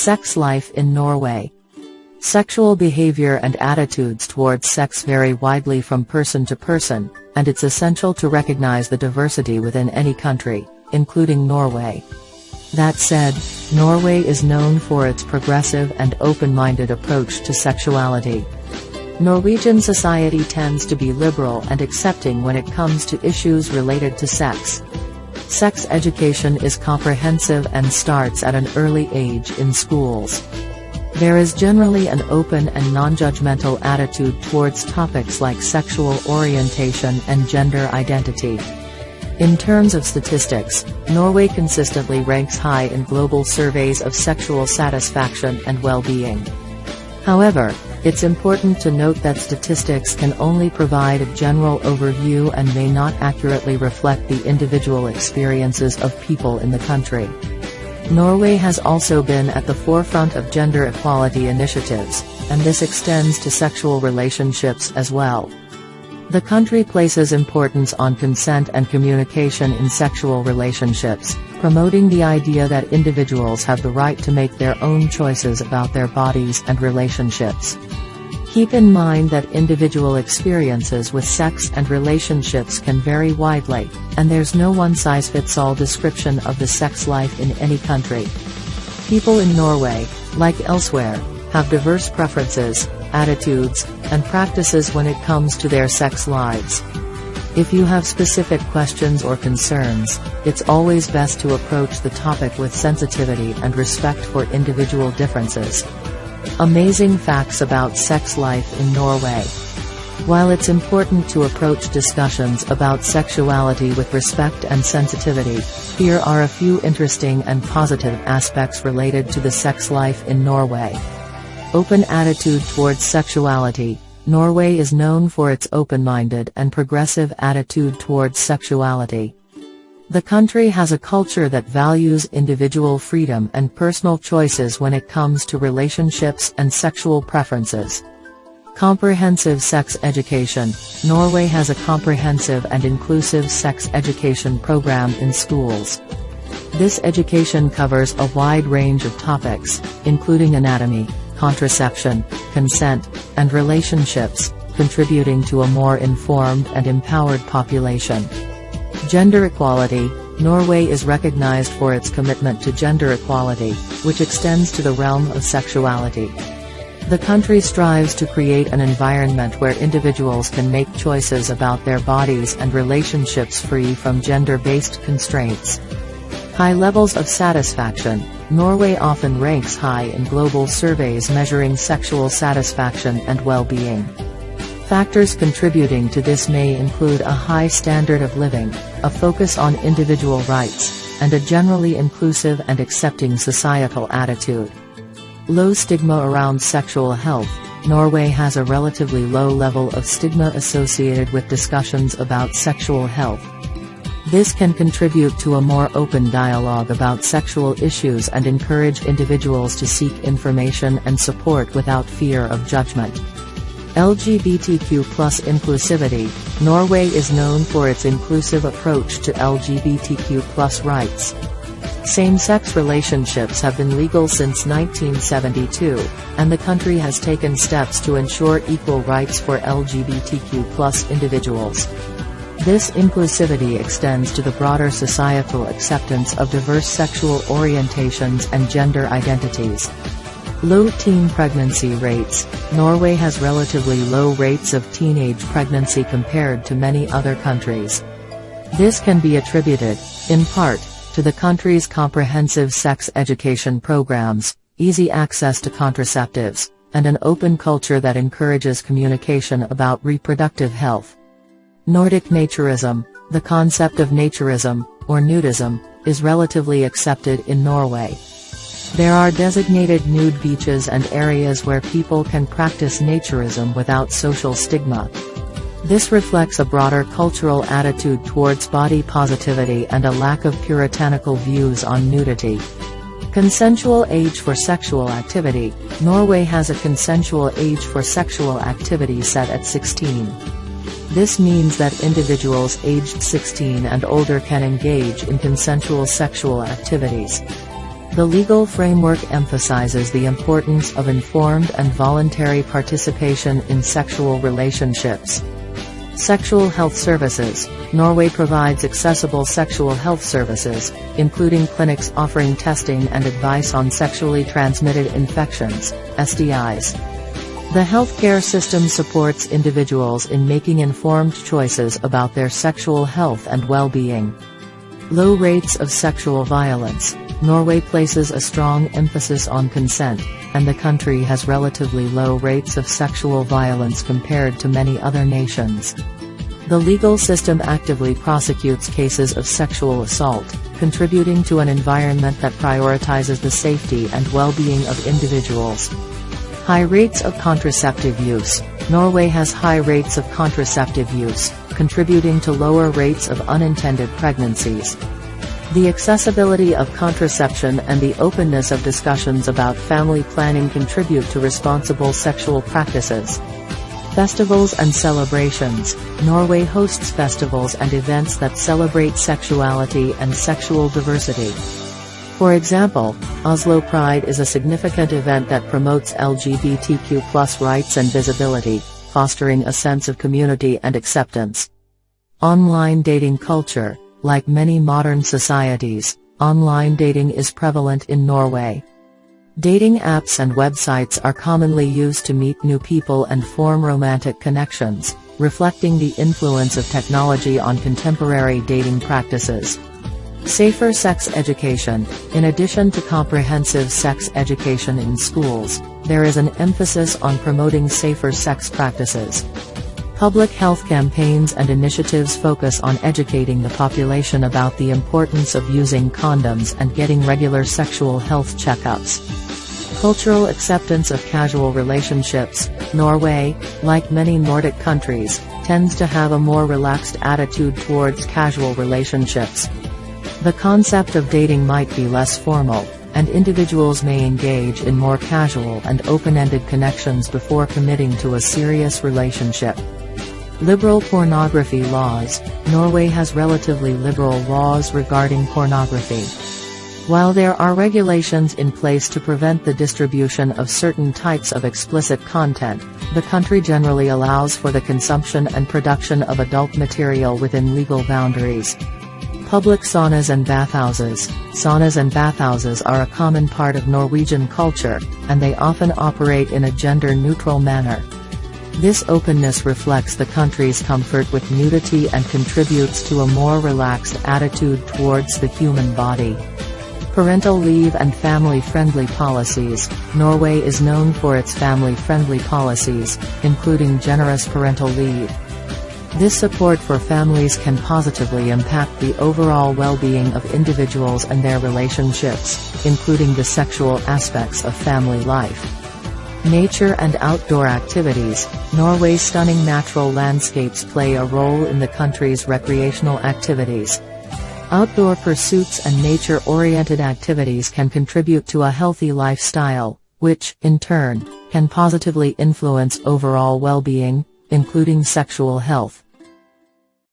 Sex life in Norway. Sexual behavior and attitudes towards sex vary widely from person to person, and it's essential to recognize the diversity within any country, including Norway. That said, Norway is known for its progressive and open-minded approach to sexuality. Norwegian society tends to be liberal and accepting when it comes to issues related to sex. Sex education is comprehensive and starts at an early age in schools. There is generally an open and non-judgmental attitude towards topics like sexual orientation and gender identity. In terms of statistics, Norway consistently ranks high in global surveys of sexual satisfaction and well-being. However, it's important to note that statistics can only provide a general overview and may not accurately reflect the individual experiences of people in the country. Norway has also been at the forefront of gender equality initiatives, and this extends to sexual relationships as well. The country places importance on consent and communication in sexual relationships, promoting the idea that individuals have the right to make their own choices about their bodies and relationships. Keep in mind that individual experiences with sex and relationships can vary widely, and there's no one-size-fits-all description of the sex life in any country. People in Norway, like elsewhere, have diverse preferences, attitudes, and practices when it comes to their sex lives. If you have specific questions or concerns, it's always best to approach the topic with sensitivity and respect for individual differences. Amazing facts about sex life in Norway. While it's important to approach discussions about sexuality with respect and sensitivity, here are a few interesting and positive aspects related to the sex life in Norway. Open attitude towards sexuality. Norway is known for its open-minded and progressive attitude towards sexuality. The country has a culture that values individual freedom and personal choices when it comes to relationships and sexual preferences. Comprehensive sex education. Norway has a comprehensive and inclusive sex education program in schools. This education covers a wide range of topics, including anatomy, contraception, consent, and relationships, contributing to a more informed and empowered population. Gender equality. Norway is recognized for its commitment to gender equality, which extends to the realm of sexuality. The country strives to create an environment where individuals can make choices about their bodies and relationships free from gender-based constraints. High levels of satisfaction. Norway often ranks high in global surveys measuring sexual satisfaction and well-being. Factors contributing to this may include a high standard of living, a focus on individual rights, and a generally inclusive and accepting societal attitude. Low stigma around sexual health. Norway has a relatively low level of stigma associated with discussions about sexual health. This can contribute to a more open dialogue about sexual issues and encourage individuals to seek information and support without fear of judgment. LGBTQ+ inclusivity. Norway is known for its inclusive approach to LGBTQ+ rights. Same-sex relationships have been legal since 1972, and the country has taken steps to ensure equal rights for LGBTQ+ individuals. This inclusivity extends to the broader societal acceptance of diverse sexual orientations and gender identities. Low teen pregnancy rates. Norway has relatively low rates of teenage pregnancy compared to many other countries. This can be attributed, in part, to the country's comprehensive sex education programs, easy access to contraceptives, and an open culture that encourages communication about reproductive health. Nordic naturism. The concept of naturism, or nudism, is relatively accepted in Norway. There are designated nude beaches and areas where people can practice naturism without social stigma. This reflects a broader cultural attitude towards body positivity and a lack of puritanical views on nudity. Consensual age for sexual activity. Norway has a consensual age for sexual activity set at 16. This means that individuals aged 16 and older can engage in consensual sexual activities. The legal framework emphasizes the importance of informed and voluntary participation in sexual relationships. Sexual health services. Norway provides accessible sexual health services, including clinics offering testing and advice on sexually transmitted infections, STIs. The healthcare system supports individuals in making informed choices about their sexual health and well-being. Low rates of sexual violence. Norway places a strong emphasis on consent, and the country has relatively low rates of sexual violence compared to many other nations. The legal system actively prosecutes cases of sexual assault, contributing to an environment that prioritizes the safety and well-being of individuals. High rates of contraceptive use. Norway has high rates of contraceptive use, contributing to lower rates of unintended pregnancies. The accessibility of contraception and the openness of discussions about family planning contribute to responsible sexual practices. Festivals and celebrations. Norway hosts festivals and events that celebrate sexuality and sexual diversity. For example, Oslo Pride is a significant event that promotes LGBTQ+ rights and visibility, fostering a sense of community and acceptance. Online dating culture. Like many modern societies, online dating is prevalent in Norway. Dating apps and websites are commonly used to meet new people and form romantic connections, reflecting the influence of technology on contemporary dating practices. Safer sex education. In addition to comprehensive sex education in schools, there is an emphasis on promoting safer sex practices. Public health campaigns and initiatives focus on educating the population about the importance of using condoms and getting regular sexual health checkups. Cultural acceptance of casual relationships. Norway, like many Nordic countries, tends to have a more relaxed attitude towards casual relationships. The concept of dating might be less formal, and individuals may engage in more casual and open-ended connections before committing to a serious relationship. Liberal pornography laws. Norway has relatively liberal laws regarding pornography. While there are regulations in place to prevent the distribution of certain types of explicit content, the country generally allows for the consumption and production of adult material within legal boundaries. Public saunas and bathhouses. Saunas and bathhouses are a common part of Norwegian culture, and they often operate in a gender-neutral manner. This openness reflects the country's comfort with nudity and contributes to a more relaxed attitude towards the human body. Parental leave and family-friendly policies. Norway is known for its family-friendly policies, including generous parental leave. This support for families can positively impact the overall well-being of individuals and their relationships, including the sexual aspects of family life. Nature and outdoor activities. Norway's stunning natural landscapes play a role in the country's recreational activities. Outdoor pursuits and nature-oriented activities can contribute to a healthy lifestyle, which, in turn, can positively influence overall well-being, including sexual health.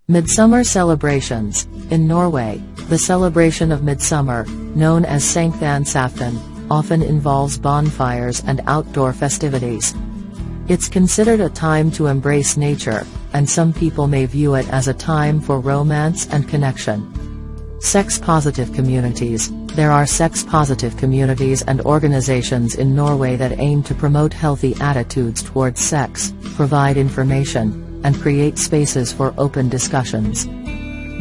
Midsummer celebrations. In Norway, the celebration of midsummer, known as Sankthansaften, often involves bonfires and outdoor festivities. It's considered a time to embrace nature, and some people may view it as a time for romance and connection. Sex-positive communities. There are sex-positive communities and organizations in Norway that aim to promote healthy attitudes towards sex, provide information, and create spaces for open discussions.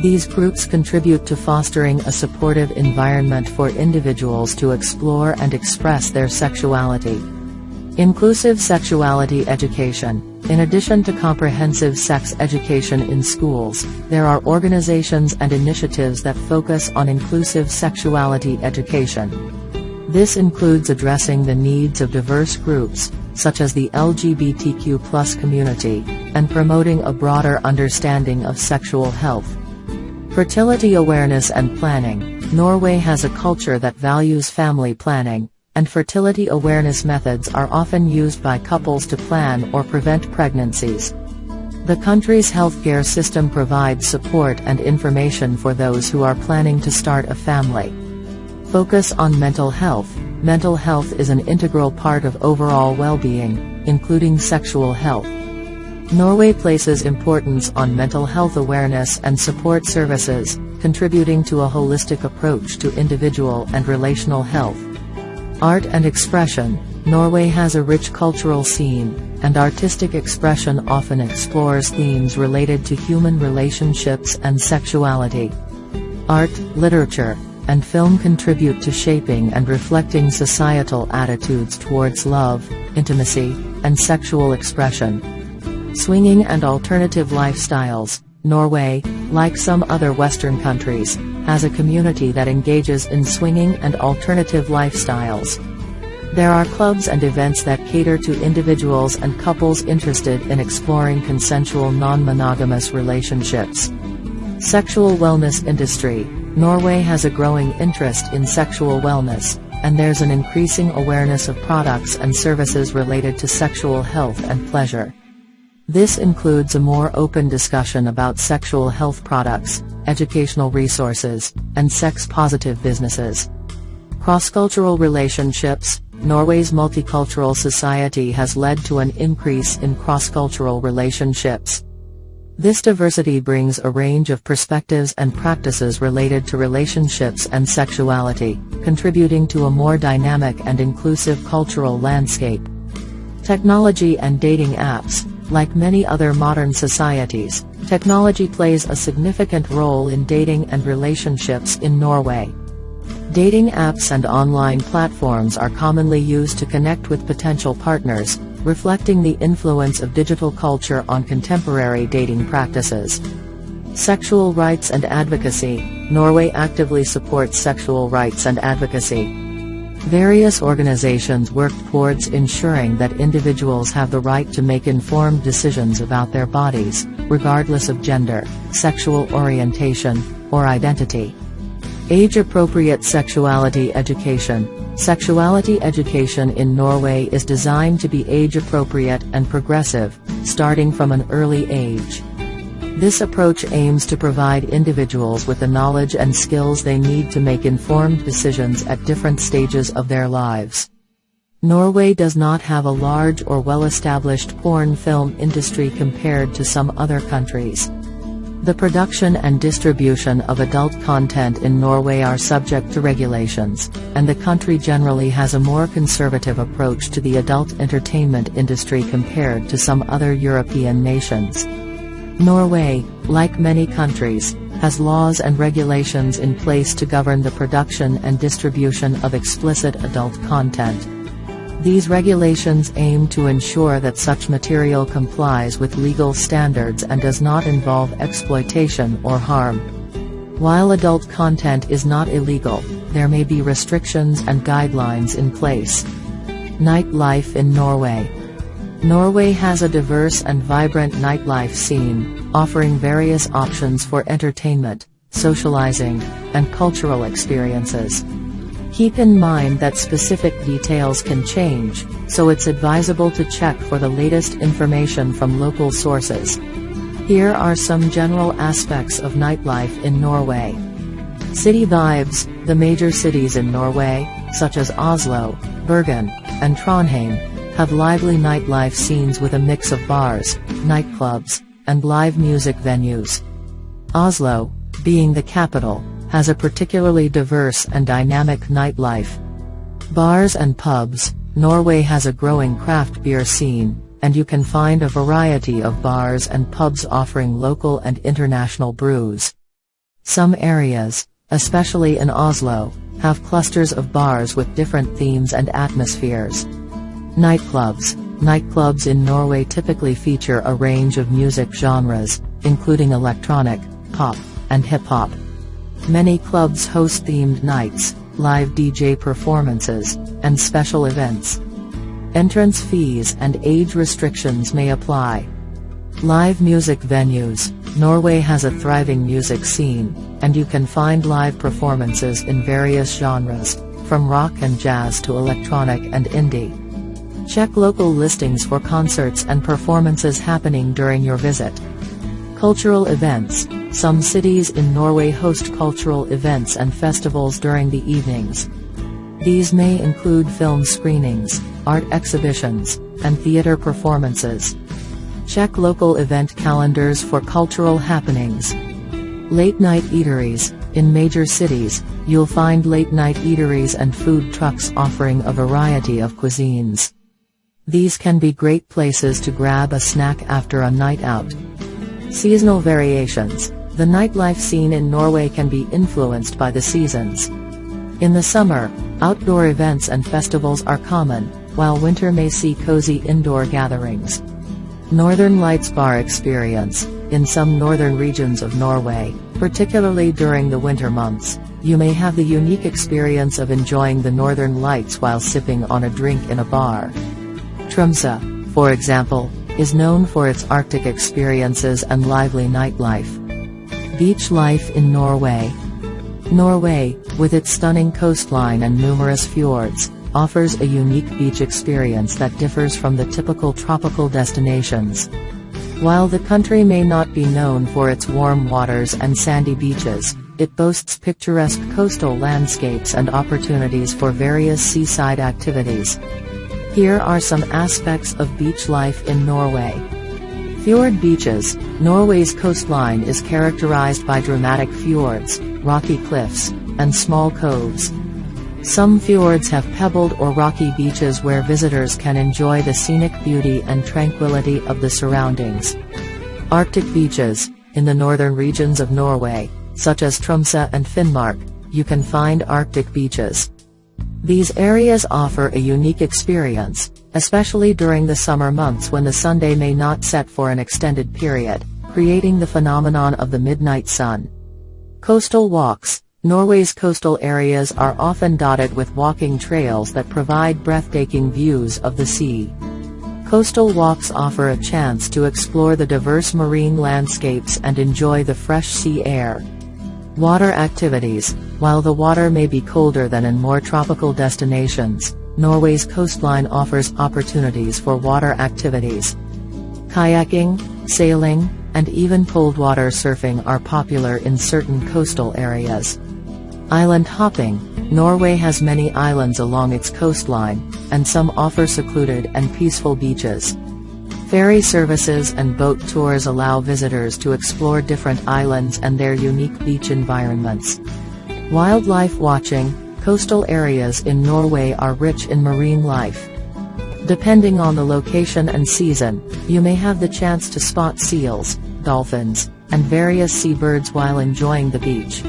These groups contribute to fostering a supportive environment for individuals to explore and express their sexuality. Inclusive sexuality education. In addition to comprehensive sex education in schools, there are organizations and initiatives that focus on inclusive sexuality education. This includes addressing the needs of diverse groups, such as the LGBTQ+ community, and promoting a broader understanding of sexual health. Fertility awareness and planning. Norway has a culture that values family planning, and fertility awareness methods are often used by couples to plan or prevent pregnancies. The country's healthcare system provides support and information for those who are planning to start a family. Focus on mental health. Mental health is an integral part of overall well-being, including sexual health. Norway places importance on mental health awareness and support services, contributing to a holistic approach to individual and relational health. Art and expression. Norway has a rich cultural scene, and artistic expression often explores themes related to human relationships and sexuality. Art, literature, and film contribute to shaping and reflecting societal attitudes towards love, intimacy, and sexual expression. Swinging and alternative lifestyles. Norway, like some other Western countries, has a community that engages in swinging and alternative lifestyles. There are clubs and events that cater to individuals and couples interested in exploring consensual non-monogamous relationships. Sexual wellness industry. Norway has a growing interest in sexual wellness, and there's an increasing awareness of products and services related to sexual health and pleasure. This includes a more open discussion about sexual health products, educational resources, and sex-positive businesses. Cross-cultural relationships. Norway's multicultural society has led to an increase in cross-cultural relationships. This diversity brings a range of perspectives and practices related to relationships and sexuality, contributing to a more dynamic and inclusive cultural landscape. Technology and dating apps. Like many other modern societies, technology plays a significant role in dating and relationships in Norway. Dating apps and online platforms are commonly used to connect with potential partners, reflecting the influence of digital culture on contemporary dating practices. Sexual rights and advocacy. Norway actively supports sexual rights and advocacy. Various organizations work towards ensuring that individuals have the right to make informed decisions about their bodies, regardless of gender, sexual orientation, or identity. Age-appropriate sexuality education. Sexuality education in Norway is designed to be age-appropriate and progressive, starting from an early age. This approach aims to provide individuals with the knowledge and skills they need to make informed decisions at different stages of their lives. Norway does not have a large or well-established porn film industry compared to some other countries. The production and distribution of adult content in Norway are subject to regulations, and the country generally has a more conservative approach to the adult entertainment industry compared to some other European nations. Norway, like many countries, has laws and regulations in place to govern the production and distribution of explicit adult content. These regulations aim to ensure that such material complies with legal standards and does not involve exploitation or harm. While adult content is not illegal, there may be restrictions and guidelines in place. Nightlife in Norway. Norway has a diverse and vibrant nightlife scene, offering various options for entertainment, socializing, and cultural experiences. Keep in mind that specific details can change, so it's advisable to check for the latest information from local sources. Here are some general aspects of nightlife in Norway. City vibes. The major cities in Norway, such as Oslo, Bergen, and Trondheim, have lively nightlife scenes with a mix of bars, nightclubs, and live music venues. Oslo, being the capital, has a particularly diverse and dynamic nightlife. Bars and pubs. Norway has a growing craft beer scene, and you can find a variety of bars and pubs offering local and international brews. Some areas, especially in Oslo, have clusters of bars with different themes and atmospheres. Nightclubs. Nightclubs in Norway typically feature a range of music genres, including electronic, pop, and hip-hop. Many clubs host themed nights, live DJ performances, and special events. Entrance fees and age restrictions may apply. Live music venues. Norway has a thriving music scene, and you can find live performances in various genres, from rock and jazz to electronic and indie. Check local listings for concerts and performances happening during your visit. Cultural events. Some cities in Norway host cultural events and festivals during the evenings. These may include film screenings, art exhibitions, and theater performances. Check local event calendars for cultural happenings. Late-night eateries. In major cities, you'll find late-night eateries and food trucks offering a variety of cuisines. These can be great places to grab a snack after a night out. Seasonal variations. The nightlife scene in Norway can be influenced by the seasons. In the summer, outdoor events and festivals are common, while winter may see cozy indoor gatherings. Northern Lights bar experience. In some northern regions of Norway, particularly during the winter months, you may have the unique experience of enjoying the northern lights while sipping on a drink in a bar. Tromsø, for example, is known for its Arctic experiences and lively nightlife. Beach life in Norway. Norway, with its stunning coastline and numerous fjords, offers a unique beach experience that differs from the typical tropical destinations. While the country may not be known for its warm waters and sandy beaches, it boasts picturesque coastal landscapes and opportunities for various seaside activities. Here are some aspects of beach life in Norway. Fjord beaches. Norway's coastline is characterized by dramatic fjords, rocky cliffs, and small coves. Some fjords have pebbled or rocky beaches where visitors can enjoy the scenic beauty and tranquility of the surroundings. Arctic beaches. In the northern regions of Norway, such as Tromsø and Finnmark, you can find Arctic beaches. These areas offer a unique experience, especially during the summer months when the sun may not set for an extended period, creating the phenomenon of the midnight sun. Coastal walks. Norway's coastal areas are often dotted with walking trails that provide breathtaking views of the sea. Coastal walks offer a chance to explore the diverse marine landscapes and enjoy the fresh sea air. Water activities. While the water may be colder than in more tropical destinations, Norway's coastline offers opportunities for water activities. Kayaking, sailing, and even cold water surfing are popular in certain coastal areas. Island hopping. Norway has many islands along its coastline, and some offer secluded and peaceful beaches. Ferry services and boat tours allow visitors to explore different islands and their unique beach environments. Wildlife watching. Coastal areas in Norway are rich in marine life. Depending on the location and season, you may have the chance to spot seals, dolphins, and various seabirds while enjoying the beach.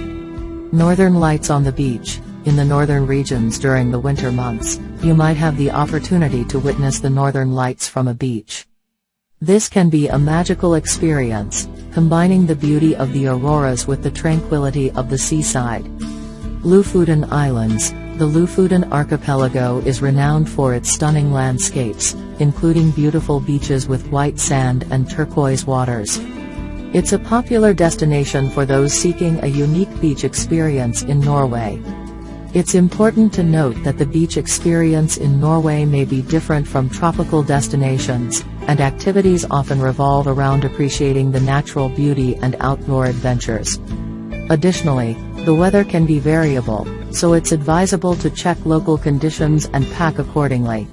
Northern lights on the beach. In the northern regions during the winter months, you might have the opportunity to witness the northern lights from a beach. This can be a magical experience, combining the beauty of the auroras with the tranquility of the seaside. Lofoten Islands. The Lofoten archipelago is renowned for its stunning landscapes, including beautiful beaches with white sand and turquoise waters. It's a popular destination for those seeking a unique beach experience in Norway. It's important to note that the beach experience in Norway may be different from tropical destinations, and activities often revolve around appreciating the natural beauty and outdoor adventures. Additionally, the weather can be variable, so it's advisable to check local conditions and pack accordingly.